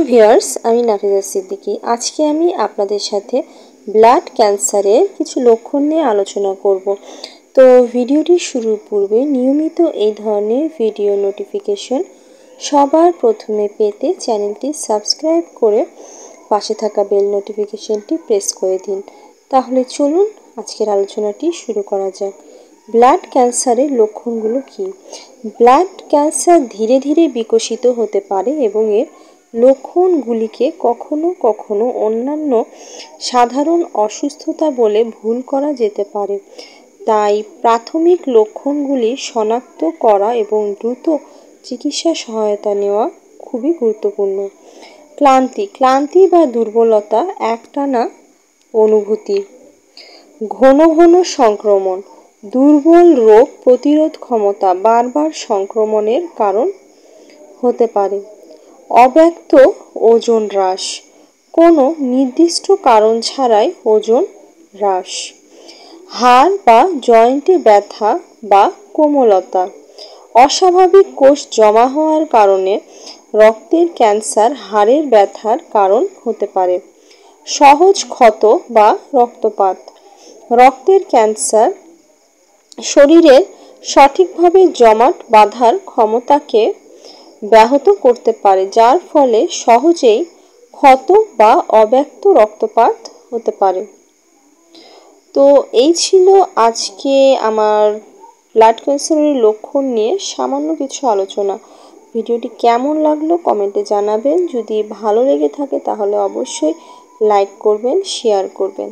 Viewers, আমি নাফিজা সিদ্দিকী। আজকে আমি আপনাদের সাথে ব্লাড ক্যান্সারের কিছু লক্ষণ নিয়ে আলোচনা করব। তো ভিডিওটি শুরুর পূর্বে নিয়মিত এই ধরনের ভিডিও নোটিফিকেশন সবার প্রথমে পেতে চ্যানেলটি সাবস্ক্রাইব করে পাশে থাকা বেল নোটিফিকেশনটি প্রেস করে দিন। তাহলে চলুন আজকের আলোচনাটি শুরু করা যাক। ব্লাড ক্যান্সারের লক্ষণগুলো কী? ব্লাড ক্যান্সার ধীরে ধীরে বিকশিত হতে পারে এবং এর লক্ষণগুলিকে কখনো কখনো অন্যান্য সাধারণ অসুস্থতা বলে ভুল করা যেতে পারে। তাই প্রাথমিক লক্ষণগুলি শনাক্ত করা এবং দ্রুত চিকিৎসা সহায়তা নেওয়া খুবই গুরুত্বপূর্ণ। ক্লান্তি বা দুর্বলতা, একটানা অনুভূতি, ঘন ঘন সংক্রমণ, দুর্বল রোগ প্রতিরোধ ক্ষমতা বারবার সংক্রমণের কারণ হতে পারে। অব্যক্ত ওজন হ্রাস, কোনো নির্দিষ্ট কারণ ছাড়াই ওজন হ্রাস। হাড় বা জয়েন্টে ব্যথা বা কোমলতা, অস্বাভাবিক কোষ জমা হওয়ার কারণে রক্তের ক্যান্সার হাড়ের ব্যথার কারণ হতে পারে। সহজ ক্ষত বা রক্তপাত, রক্তের ক্যান্সার শরীরের সঠিকভাবে জমাট বাঁধার ক্ষমতাকে ব্যাহত করতে পারে, যার ফলে সহজেই ক্ষত বা অব্যক্ত রক্তপাত হতে পারে। তো এই ছিল আজকে আমার ব্লাড ক্যান্সারের লক্ষণ নিয়ে সামান্য কিছু আলোচনা। ভিডিওটি কেমন লাগলো কমেন্টে জানাবেন। যদি ভালো লেগে থাকে তাহলে অবশ্যই লাইক করবেন, শেয়ার করবেন।